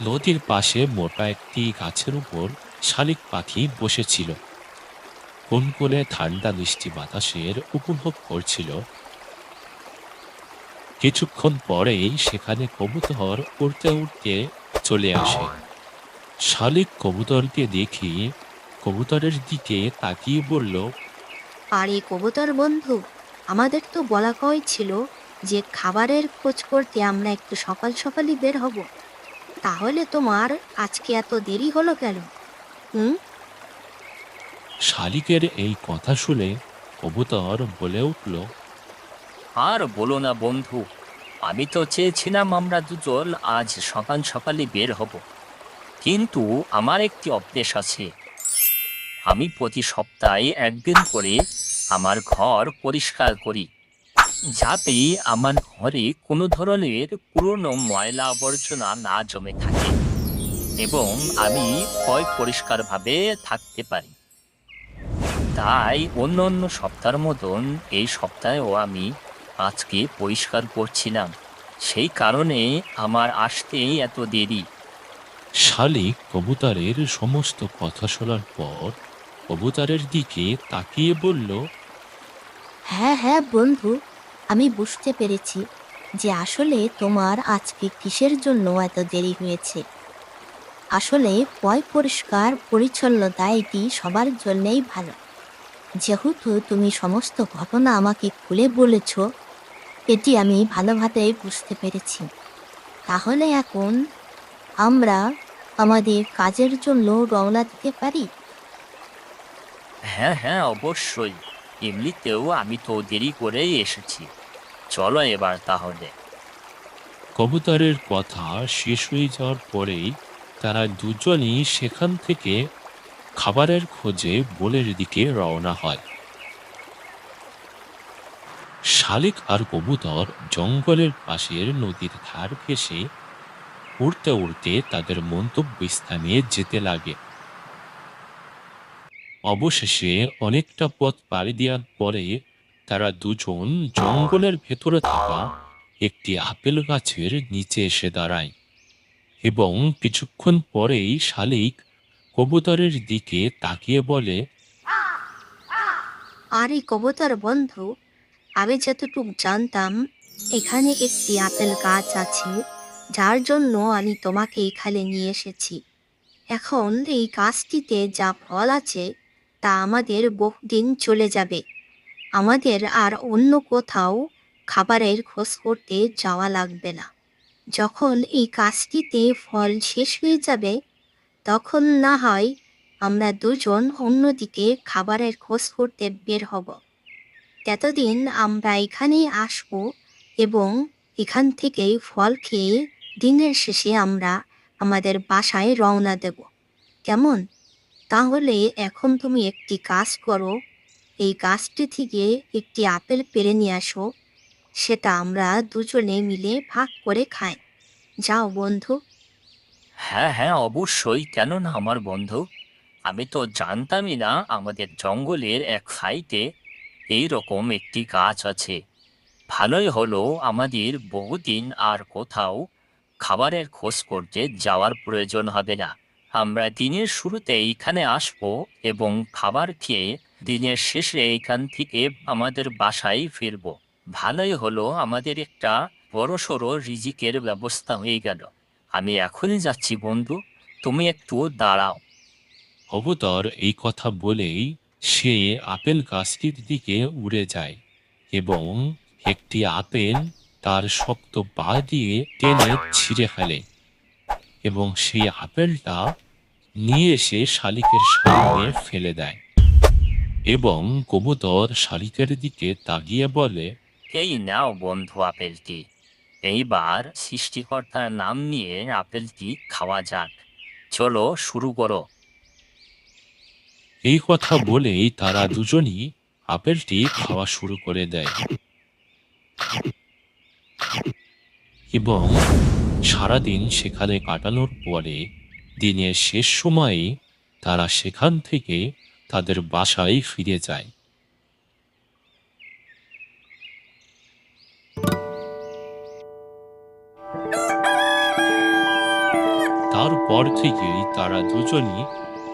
নদীর পাশে মোটা একটি গাছের উপর শালিক পাখি বসেছিল। কোন কোলে ঠান্ডা মিষ্টি বাতাসের উপভোগ করছিল। কিছুক্ষণ পরেই সেখানে কবুতর উড়তে উড়তে চলে আসে। শালিক কবুতরকে দেখে কবুতরের দিকে তাকিয়ে বলল, আরে কবুতর বন্ধু, আমাদের তো বলা হয়েছিল যে খাবারের খোঁজ করতে আমরা একটু সকাল সকালই বের হব। তাহলে তোমার আজকে এত দেরি হলো কেন? হুম। শালিকের এই কথা শুনে কবুতর বলে উঠল, আর বলো না বন্ধু, আমি তো চেয়েছিলাম আমরা দুজন আজ সকাল সকালে বের হব, কিন্তু আমার একটি অভ্যেস আছে। আমি প্রতি সপ্তাহে একদিন করে আমার ঘর পরিষ্কার করি, যাতে আমার ঘরে কোনো ধরনের পুরনো ময়লা আবর্জনা না জমে থাকে এবং আমি পরিষ্কারভাবে থাকতে পারি। তাই অন্য অন্য সপ্তাহের মতন এই সপ্তাহেও আমি আজকে পরিষ্কার করছিলাম। সেই কারণে আমার আসতে এত দেরি। শালিক কবুতরের সমস্ত কথা শোনার পর কবুতরের দিকে তাকিয়ে বলল, হ্যাঁ হ্যাঁ বন্ধু, আমি বুঝতে পেরেছি যে আসলে তোমার আজকে কিসের জন্য এত দেরি হয়েছে। আসলে পরিষ্কার পরিচ্ছন্নতা এটি সবার জন্যই ভালো। যেহেতু তুমি সমস্ত ঘটনা আমাকে খুলে বলেছ, এটি আমি ভালোভাবেই বুঝতে পেরেছি। তাহলে এখন আমরা আমাদের কাজের জন্য রওনা দিতে পারি। হ্যাঁ হ্যাঁ, অবশ্যই। এমনিতেও আমি তো দেরি করেই এসেছি। চলো এবার তাহলে। কবুতরের কথা শেষ হয়ে যাওয়ার পরেই তারা দুজনই সেখান থেকে খাবারের খোঁজে বনের দিকে রওনা হয়। শালিক আর কবুতর জঙ্গলের পাশের নদীর ধার ঘেঁষে উড়তে উড়তে তাদের গন্তব্যস্থানে যেতে লাগে। অবশেষে অনেকটা পথ পাড়ি দেওয়ার পরে তারা দুজন জঙ্গলের ভেতরে থাকা একটি আপেল গাছের নিচে এসে দাঁড়ায় এবং কিছুক্ষণ পরেই শালিক কবুতরের দিকে তাকিয়ে বলে, আরে কবুতর বন্ধু, আমি যতটুকু জানতাম এখানে একটি আপেল গাছ আছে, যার জন্য আমি তোমাকে এখানে নিয়ে এসেছি। এখন এই গাছটিতে যা ফল আছে তা আমাদের বহুদিন চলে যাবে। আমাদের আর অন্য কোথাও খাবারের খোঁজ করতে যাওয়া লাগবে না। যখন এই গাছটিতে ফল শেষ হয়ে যাবে, তখন না হয় আমরা দুজন অন্যদিকে খাবারের খোঁজ করতে বের হব। ততদিন আমরা এখানেই আসবো এবং এখান থেকেই ফল খেয়ে দিনের শেষে আমরা আমাদের বাসায় রওনা দেব। কেমন? তাহলে এখন তুমি একটি কাজ করো, এই গাছটি থেকে একটি আপেল পেড়ে নিয়ে আসো, সেটা আমরা দুজনে মিলে ভাগ করে খাই। যাও বন্ধু। হ্যাঁ হ্যাঁ, অবশ্যই, কেন না আমার বন্ধু। আমি তো জানতামই না আমাদের জঙ্গলের এক সাইডে এইরকম একটি গাছ আছে। ভালোই হলো, আমাদের বহুদিন আর কোথাও খাবারের খোঁজ করতে যাওয়ার প্রয়োজন হবে না। আমরা দিনের শুরুতে এইখানে আসবো এবং খাবার খেয়ে দিনের শেষে এইখান থেকে আমাদের বাসায় ফিরবো। ভালোই হলো, আমাদের একটা বড়সড় রিজিকের ব্যবস্থা হয়ে গেল। আমি এখনই যাচ্ছি বন্ধু, তুমি একটু দাঁড়াও। কবুতর এই কথা বলেই সে আপেল গাছটির দিকে উড়ে যায় এবং একটি আপেল তার শক্ত পা দিয়ে টেনে ছিঁড়ে ফেলে এবং সেই আপেলটা নিয়ে এসে শালিকের সামনে ফেলে দেয় এবং কবুতর শালিকের দিকে তাকিয়ে বলে, এই নাও বন্ধু আপেলটি। এইবার সৃষ্টিকর্তার নাম নিয়ে আপেলটি খাওয়া যাক। চলো শুরু করো। এই কথা বলেই তারা দুজনই আপেলটি খাওয়া শুরু করে দেয় এবং সারাদিন সেখানে কাটানোর পরে দিনের শেষ সময়ে তারা সেখান থেকে তাদের বাসায় ফিরে যায়। তারপর থেকেই তারা দুজনই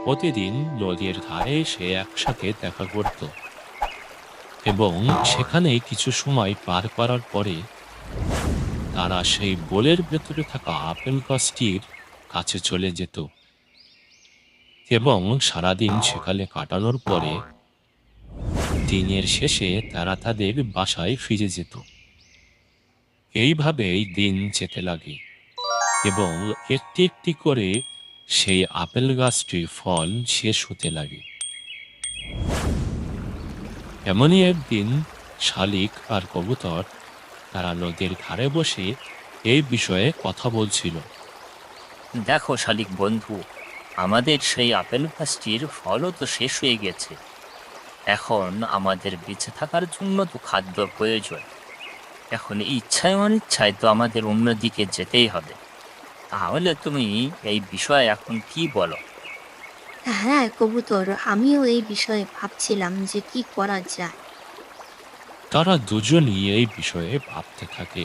প্রতিদিন নদীর ধারে এসে একসাথে দেখা করত এবং সেখানে কিছু সময় পার করার পরে তারা সেই বোলের ভেতরে থাকা আপেল গাছটির কাছে চলে যেত এবং সারাদিন সেখানে কাটানোর পরে দিনের শেষে তারা তাদের বাসায় ফিরে যেত। এইভাবেই দিন যেতে লাগে এবং একটি একটি করে সেই আপেল গাছটির ফল শেষ হতে লাগে। এমনই একদিন শালিক আর কবুতর তারা নদীর ধারে বসে এই বিষয়ে কথা বলছিল। দেখো শালিক বন্ধু, আমাদের সেই আপেল গাছটির ফলও তো শেষ হয়ে গেছে। এখন আমাদের বেঁচে থাকার জন্য তো খাদ্য প্রয়োজন। এখন ইচ্ছায় অনিচ্ছায় তো আমাদের অন্যদিকে যেতেই হবে। তাহলে তুমি এই বিষয়ে এখন কি বলো? হ্যাঁ কবুতর, আমিও এই বিষয়ে ভাবছিলাম যে কি করা যায়। তারা দুজনই এই বিষয়ে ভাবতে থাকে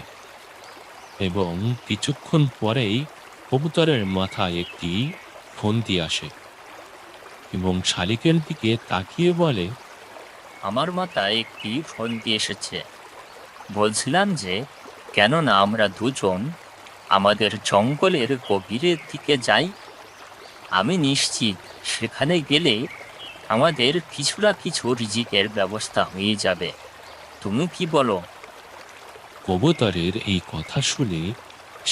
এবং কিছুক্ষণ পরেই কবুতরের মাথায় একটি ফন্দি আসে এবং শালিকের দিকে তাকিয়ে বলে, আমার মাথায় একটি ফন্দি এসেছে। বলছিলাম যে কেননা আমরা দুজন আমাদের জঙ্গলের গভীরের দিকে যাই। আমি নিশ্চিত সেখানে গেলে আমাদের কিছু না কিছু রিজিকের ব্যবস্থা হয়ে যাবে। তুমি কি বলো? কবুতরের এই কথা শুনে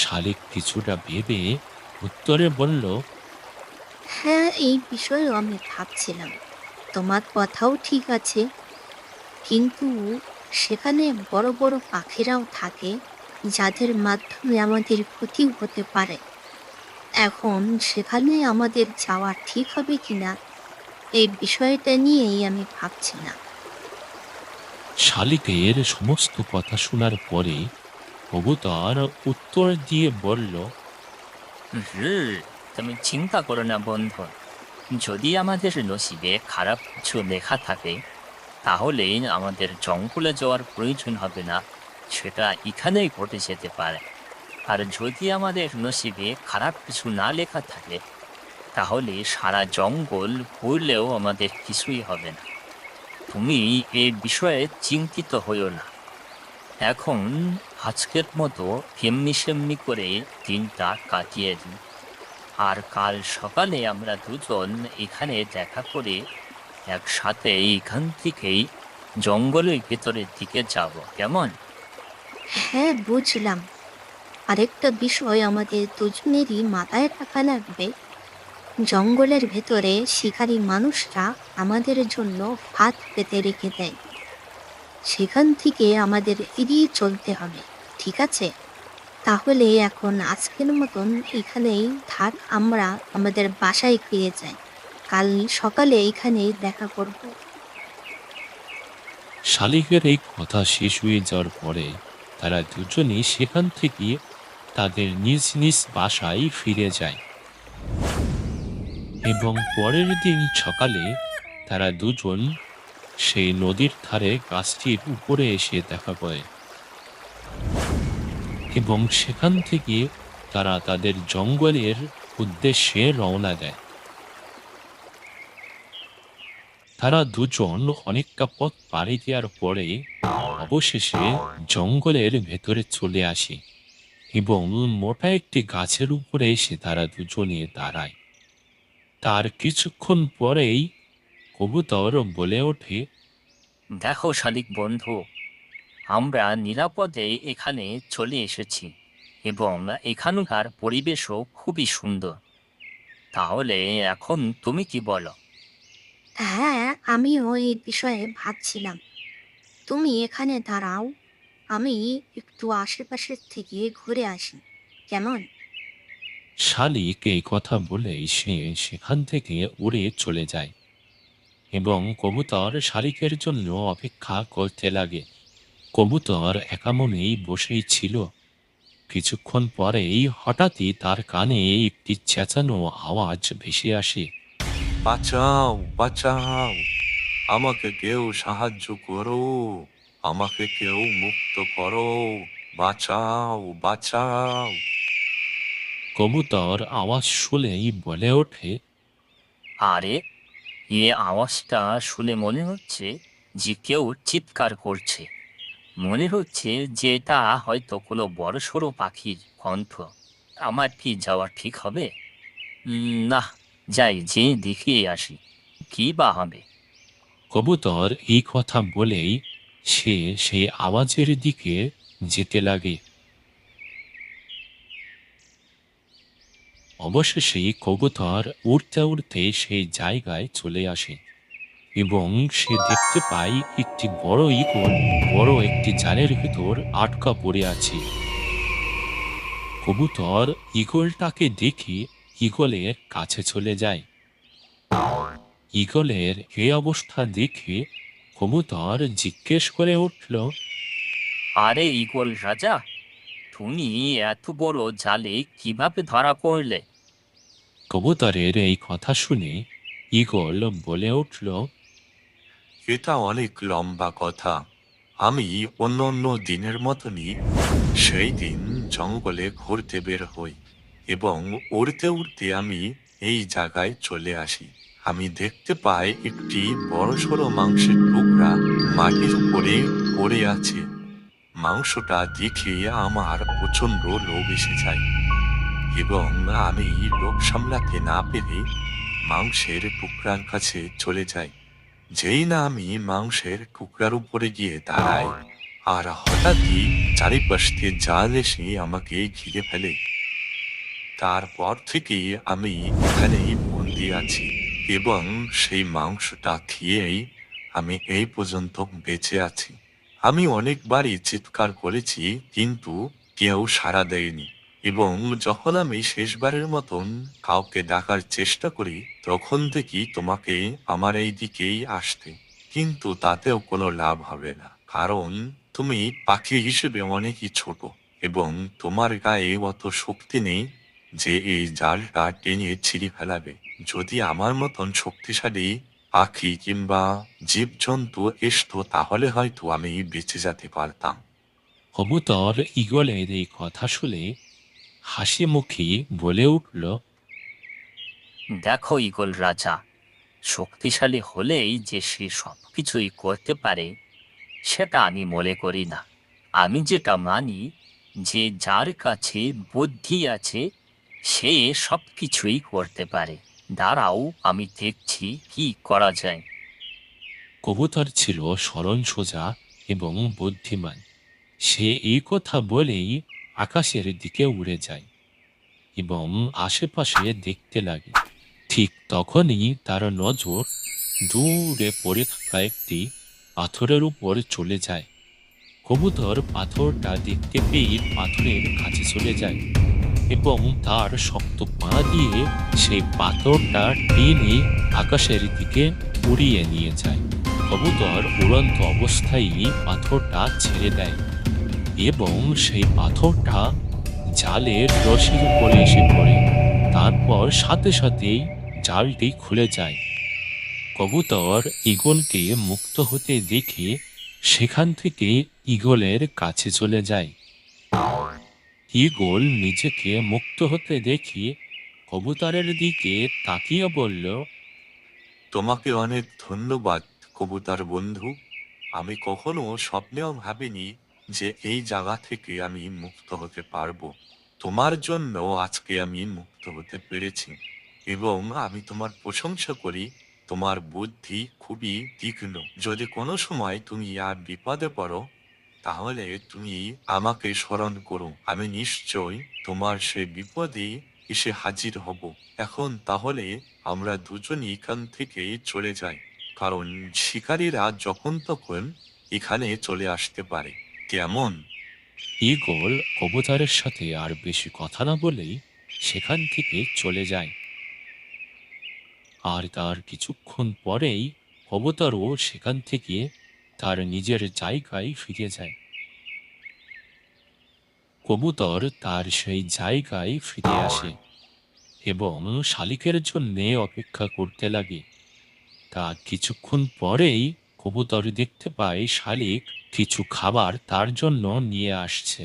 শালিক কিছুটা ভেবে উত্তরে বলল, হ্যাঁ, এই বিষয়েও আমি ভাবছিলাম। তোমার কথাও ঠিক আছে, কিন্তু সেখানে বড় বড় পাখিরাও থাকে যাদের মাধ্যমে আমাদের ক্ষতি হতে পারে। এখন সেখানে আমাদের যাওয়া ঠিক হবে কিনা এই বিষয়টা নিয়েই আমি ভাবছিলাম। শালিকের সমস্ত কথা শোনার পরে কবুতর উত্তর দিয়ে বলল, হুম, তুমি চিন্তা করো না বন্ধু। যদি আমাদের নসিবে খারাপ কিছু লেখা থাকে তাহলে আমাদের জঙ্গলে যাওয়ার প্রয়োজন হবে না, সেটা এখানেই ঘটে যেতে পারে। আর যদি আমাদের নসিবে খারাপ কিছু না লেখা থাকে তাহলে সারা জঙ্গল ঘুরলেও আমাদের কিছুই হবে না। তুমি এই বিষয়ে চিন্তিত হইও না। এখন আজকের মতো এমনি সেমনি করে দিনটা কাটিয়ে দিই, আর কাল সকালে আমরা দুজন এখানে দেখা করে একসাথে এখান থেকেই জঙ্গলের ভেতরের দিকে যাব, কেমন? হ্যাঁ, বুঝলাম। আরেকটা বিষয় আমাদের দুজনেরই মাথায় রাখা লাগবে, জঙ্গলের ভেতরে শিকারী মানুষরা আমাদের জন্য ফাঁদ পেতে রেখে দেয়। সেখান থেকে আমাদের এড়িয়ে চলতে হবে, ঠিক আছে? তাহলে এখন আজকের মতন এখানেই থাক, আমরা আমাদের বাসায় ফিরে যাই। কাল সকালে এখানেই দেখা করব। শালিকের এই কথা শেষ হয়ে যাওয়ার পরে তারা দুজনই সেখান থেকে তাদের নিজ নিজ বাসায় ফিরে যায় এবং পরের দিন সকালে তারা দুজন সেই নদীর ধারে গাছটির উপরে এসে দেখা করে এবং সেখান থেকে তারা তাদের জঙ্গলের উদ্দেশ্যে রওনা দেয়। তারা দুজন অনেকটা পথ পাড়ি দেওয়ার পরে অবশেষে জঙ্গলের ভেতরে চলে আসে এবং মোটা একটি গাছের উপরে এসে তারা দুজনে দাঁড়ায়। তার কিছুক্ষণ পরেই কবুতর বলে ওঠে, দেখো শালিক বন্ধু, আমরা নিরাপদে এখানে চলে এসেছি এবং এখানকার পরিবেশও খুবই সুন্দর। তাহলে এখন তুমি কি বলো? হ্যাঁ, আমিও এই বিষয়ে ভাবছিলাম। তুমি এখানে দাঁড়াও, আমি একটু আশেপাশের থেকে ঘুরে আসি, কেমন? শালিক এই কথা বলেই সে সেখান থেকে উড়ে চলে যায় এবং কবুতর শালিকের জন্য অপেক্ষা করতে লাগে। কবুতর একা মনেই বসেই ছিল। কিছুক্ষণ পরেই হঠাৎই তার কানে একটি চেঁচানো আওয়াজ ভেসে আসে। বাঁচাও বাঁচাও, আমাকে কেউ সাহায্য করো, আমাকে কেউ মুক্ত করো, বাঁচাও বাঁচাও। কবুতর আওয়াজ শুনেই বলে ওঠে, আরে, এ আওয়াজটা শুনে মনে হচ্ছে যে কেউ চিৎকার করছে। মনে হচ্ছে যে এটা হয়তো কোনো বড়সড় পাখির কণ্ঠ। আমার কি যাওয়া ঠিক হবে? না, যাই, যে দেখিয়ে আসি কি বা হবে। কবুতর এই কথা বলেই সে সেই আওয়াজের দিকে যেতে লাগে। অবশেষে কবুতর উড়তে উড়তে সেই জায়গায় চলে আসে এবং সে দেখতে পায় একটি বড় ঈগল বড় একটি জালের ভিতর আটকা পড়ে আছে। কবুতর ঈগলটাকে দেখে ঈগলের কাছে চলে যায়। ঈগলের এই অবস্থা দেখে কবুতর জিজ্ঞেস করে উঠল, আরে ঈগল রাজা, তুমি এত বড় জালে কিভাবে ধরা পড়লে? কবুতরের এই কথা শুনে ঈগল বলে উঠল, এটা অনেক লম্বা কথা। আমি অন্য অন্য দিনের মতনই সেই দিন জঙ্গলে ঘুরতে বের হই এবং উড়তে উড়তে আমি এই জায়গায় চলে আসি। আমি দেখতে পাই একটি বড়সড় মাংসের টুকরা মাটির উপরে পড়ে আছে। মাংসটা দেখে আমার প্রচন্ড লোভ এসে যায় এবং আমি লোভ সামলাতে না পেরে মাংসের টুকরার কাছে চলে যাই। যেই না আমি মাংসের টুকরার উপরে গিয়ে দাঁড়াই, আর হঠাৎই চারিপাশ থেকে জাল এসে আমাকে ঘিরে ফেলে। তারপর থেকে আমি এখানেই বন্দি আছি এবং সেই মাংসটা খেয়েই আমি এই পর্যন্ত বেঁচে আছি। আমি অনেকবারই চিৎকার করেছি, কিন্তু কেউ সাড়া দেয়নি এবং যখন আমি শেষবারের মতন কাউকে ডাকার চেষ্টা করি, তখন দেখি তোমাকে আমার এই দিকেই আসতে, কিন্তু তাতেও কোনো লাভ হবে না, কারণ তুমি পাখি হিসেবে অনেকই ছোট এবং তোমার গায়ে অত শক্তি নেই যে এই জালটা টেনে ছিঁড়ে ফেলাবে। যদি আমার মতন শক্তিশালী পাখি কিংবা জীবজন্তু আসতো, তাহলে হয়তো আমি বেঁচে যেতে পারতাম। কবুতর ঈগলের এই কথা শুনে হাসি মুখে বলে উঠল, দেখো ঈগল রাজা, শক্তিশালী হলেই যে সে সব কিছুই করতে পারে সেটা আমি মনে করি না। আমি যেটা মানি যে যার কাছে বুদ্ধি আছে সে সব কিছুই করতে পারে। দাঁড়াও, আমি দেখছি কি করা যায়। কবুতর ছিল সরল সোজা এবং বুদ্ধিমান। সে এই কথা বলেই আকাশের দিকে উড়ে যায় এবং আশেপাশে দেখতে লাগে। ঠিক তখনই তার নজর দূরে পড়ে থাকা একটি পাথরের উপর চলে যায়। কবুতর পাথরটা দেখতে পেয়ে পাথরের কাছে চলে যায় এবং তার শক্ত পা দিয়ে সেই পাথরটা টেনে আকাশের দিকে উড়িয়ে নিয়ে যায়। কবুতর উড়ন্ত অবস্থায় পাথরটা ছেড়ে দেয় এবং সেই পাথরটা জালের রশির উপরে এসে পড়ে। তারপর সাথে সাথেই জালটি খুলে যায়। কবুতর ঈগলকে মুক্ত হতে দেখে সেখান থেকে ঈগলের কাছে চলে যায়। ঈগল নিজেকে মুক্ত হতে দেখে কবুতরের দিকে তাকিয়ে বলল, তোমাকে অনেক ধন্যবাদ কবুতর বন্ধু। আমি কখনো স্বপ্নেও ভাবিনি যে এই জায়গা থেকে আমি মুক্ত হতে পারবো। তোমার জন্য আজকে আমি মুক্ত হতে পেরেছি এবং আমি তোমার প্রশংসা করি। তোমার বুদ্ধি খুবই তীক্ষ্ণ। যদি কোনো সময় তুমি আর বিপদে পড়ো, তাহলে তুমি আমাকে স্মরণ করো। আমি নিশ্চয় তোমার সেই বিপদে এসে হাজির হব। এখন তাহলে আমরা দুজনই এখান থেকে চলে যাই, কারণ শিকারীরা যখন তখন এখানে চলে আসতে পারে। কেমন? ঈগল কবুতরের সাথে আর বেশি কথা না বলেই সেখান থেকে চলে যায়। আর তার কিছুক্ষণ পরেই কবুতরও সেখান থেকে তার নিজের জায়গায় ফিরে যায়। কবুতর তার সেই জায়গায় ফিরে আসে এবং শালিকের জন্যে অপেক্ষা করতে লাগে। তা কিছুক্ষণ পরেই কবুতর দেখতে পায় শালিক কিছু খাবার তার জন্য নিয়ে আসছে।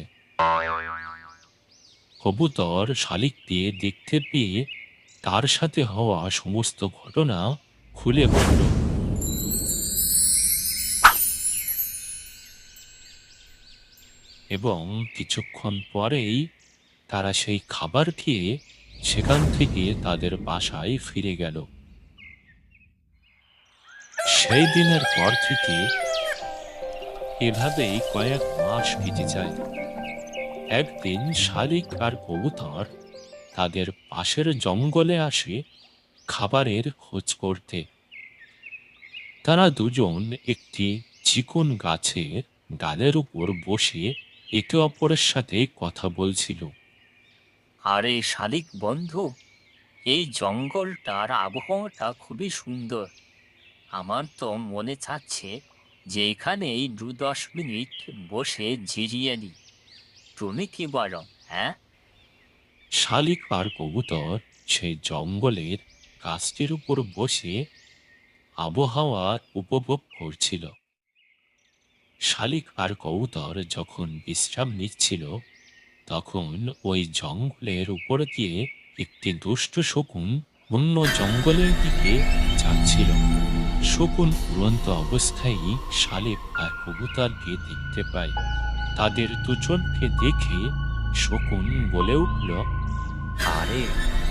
কবুতর শালিককে দেখতে পেয়ে তার সাথে হওয়া সমস্ত ঘটনা খুলে বলল এবং কিছুক্ষণ পরেই তারা সেই খাবার খেয়ে সেখান থেকে তাদের বাসায় ফিরে গেল। সেই দিনের পর থেকে এভাবেই কয়েক মাস কেটে যায়। একদিন শালিক আর কবুতর তাদের পাশের জঙ্গলে আসে খাবারের খোঁজ করতে। তারা দুজন একটি চিকন গাছের ডালের উপর বসে একে অপরের সাথে কথা বলছিল। আরে শালিক বন্ধু, এই জঙ্গলটার আবহাওয়াটা খুবই সুন্দর। আমার তো মনে চাচ্ছে যে এখানেই 2-10 মিনিট বসে জিরিয়ে নিই। তুমি কি বলো, হ্যাঁ? শালিক আর কবুতর সেই জঙ্গলের গাছটির উপর বসে আবহাওয়ার উপভোগ করছিল। শালিক আর কবুতর যখন বিশ্রাম নিচ্ছিল তখন ওই জঙ্গলের উপর দিয়ে একটি দুষ্ট শকুন অন্য জঙ্গলের দিকে যাচ্ছিল। শকুন উড়ন্ত অবস্থায় শালিক আর কবুতরকে দেখতে পায়। তাদের দুজনকে দেখে শকুন বলে উঠল, আরে,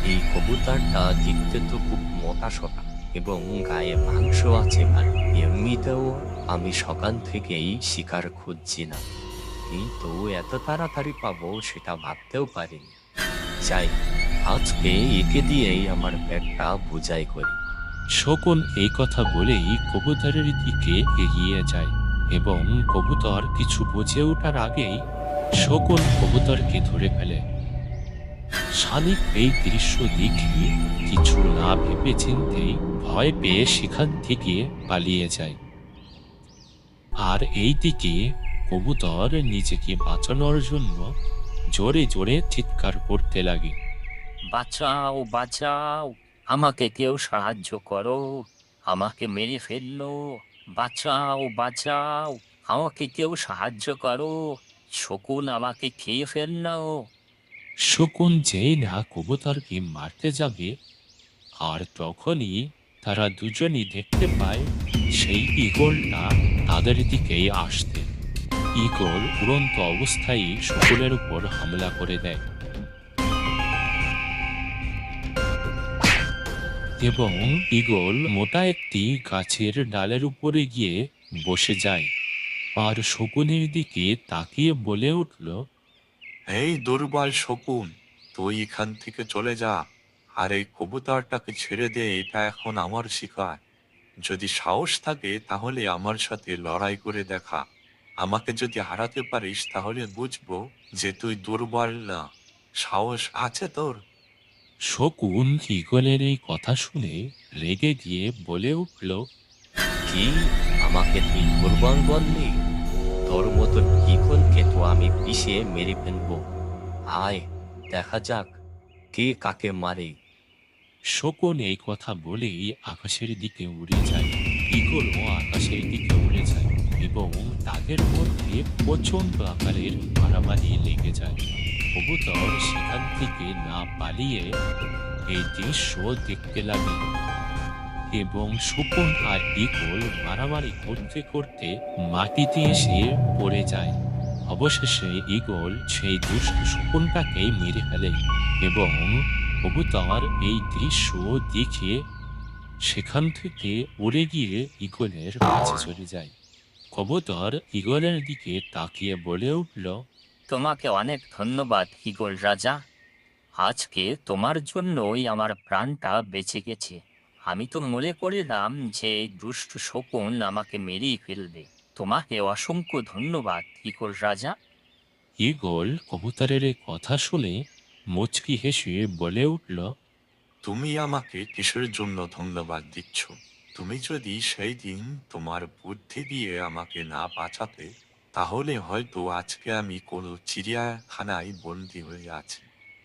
এই কবুতরটা দেখতে তো খুব মোটা সোটা এবং গায়ে মাংস আছে ভালো। এমনিতেও আমি সকাল থেকেই শিকার খুঁজছি না, কিন্তু এত তাড়াতাড়ি পাবো সেটা ভাবতেও পারিনি। যাই, আজকে একে দিয়েই আমার পেটটা বোঝাই করি। শকুন এই কথা বলেই কবুতরের দিকে এগিয়ে যায় এবং কবুতর কিছু বুঝে ওঠার আগেই শকুন কবুতরকে ধরে ফেলে। শালিক এই দৃশ্য দেখে কিছু না ভেবে চিন্তেই ভয় পেয়ে সেখান থেকে পালিয়ে যায়। আর এই দিকে কবুতর নিজেকে বাঁচানোর জন্য জোরে জোরে চিৎকার করতে লাগে। বাঁচাও, বাঁচাও, আমাকে কেউ সাহায্য করো, আমাকে মেরে ফেললো। বাঁচাও, বাঁচাও, আমাকে কেউ সাহায্য করো, শকুন আমাকে খেয়ে ফেললো। শকুন যেই না কবুতরকে মারতে যাবে আর তখনই তারা দুজনই দেখতে পায় সেই ঈগলটা তাদের দিকেই আসতে। ঈগল উড়ন্ত অবস্থায় শকুনের উপর হামলা করে দেয় এবং ঈগল মোটা একটি গাছের ডালের উপরে গিয়ে বসে যায় আর শকুনের দিকে তাকিয়ে বলে উঠল, এই দুর্বল শকুন, তুই এখান থেকে চলে যা আর এই কবুতরটাকে ছেড়ে দে। এটা এখন আমার শিকার। যদি সাহস থাকে তাহলে আমার সাথে লড়াই করে দেখা। আমাকে যদি হারাতে পারিস তাহলে বুঝবো যে তুই দুর্বল না। সাহস আছে তোর? শকুন ঈগলের এই কথা শুনে রেগে গিয়ে বলে উঠল, কি, আমাকে তুই দুর্বল বললি? তোর মতো ঈগলকে তো আমি পিষে মেরে ফেলবো। আয়, দেখা যাক কে কাকে মারে। শকুন এই কথা বলেই আকাশের দিকে উড়ে যায়। ঈগলও আকাশের দিকে উড়ে যায় এবং তাদের মধ্যে প্রচন্ড আকারের মারামারি লেগে যায়। কবুতর সেখান থেকে না পালিয়ে এই দৃশ্য দেখতে লাগে এবং শকুন আর ঈগল মারামারি করতে করতে মাটিতে এসে পড়ে যায়। অবশেষে ঈগল সেই দুষ্ট শকুনটাকেই মেরে ফেলে এবং কবুতর এই দৃশ্য দেখে সেখান থেকে উড়ে গিয়ে ঈগলের কাছে চলে যায়। কবুতর ঈগলের দিকে তাকিয়ে বলে উঠল, তোমাকে অনেক ধন্যবাদ ঈগল রাজা। আজকে তোমার জন্যই আমার প্রাণটা বেঁচে গেছে। আমি তো মনে করিলাম যে এই দুষ্ট শকুন আমাকে মেরেই ফেলবে। তোমাকে অসংখ্য ধন্যবাদ ঈগল রাজা। ঈগল কবুতরের এই কথা শুনে মুচকি হেসে বলে উঠল, তুমি আমাকে কিসের জন্য ধন্যবাদ দিচ্ছ? তুমি যদি সেই দিন তোমার বুদ্ধি দিয়ে আমাকে না বাঁচাতে তাহলে হয়তো আজকে আমি কোনো চিড়িয়াখানায় বন্দী হয়ে আছি।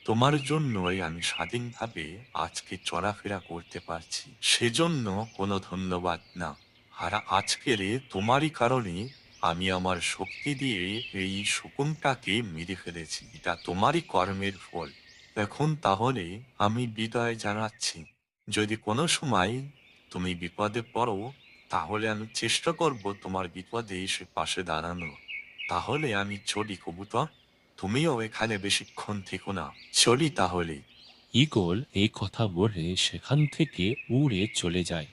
তোমার জন্যই আমি স্বাধীনভাবে আজকে চলাফেরা করতে পারছি, সেজন্য কোনো ধন্যবাদ না। আর আজকের তোমারই কারণে আমি আমার শক্তি দিয়ে এই শকুনটাকে মেরে ফেলেছি। এটা তোমারই কর্মের ফল। এখন তাহলে আমি বিদায় জানাচ্ছি। যদি কোনো সময় তুমি বিপদে পড়ো, তাহলে আমি চেষ্টা করব তোমার বিপদে এসে পাশে দাঁড়ানো। তাহলে আমি চলি কবুতর, তুমিও এখানে বেশিক্ষণ থেকো না। চলি তাহলে। ঈগল এই কথা বলে সেখান থেকে উড়ে চলে যায়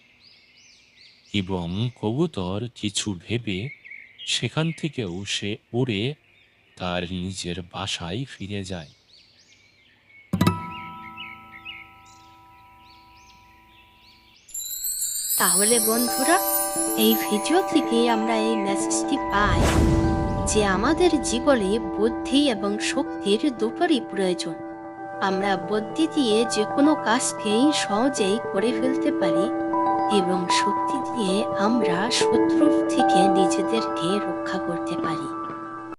এবং কবুতর কিছু ভেবে সেখান থেকেও সে উড়ে তার নিজের বাসায় ফিরে যায়। তাহলে বন্ধুরা, এই ভিডিও থেকে আমরা এই মেসেজটি পাই যে আমাদের জীবনে বুদ্ধি এবং শক্তির দুটোরই প্রয়োজন। আমরা বুদ্ধি দিয়ে যে কোনো কাজকেই সহজেই করে ফেলতে পারি এবং শক্তি দিয়ে আমরা শত্রুর থেকে নিজেদেরকে রক্ষা করতে পারি।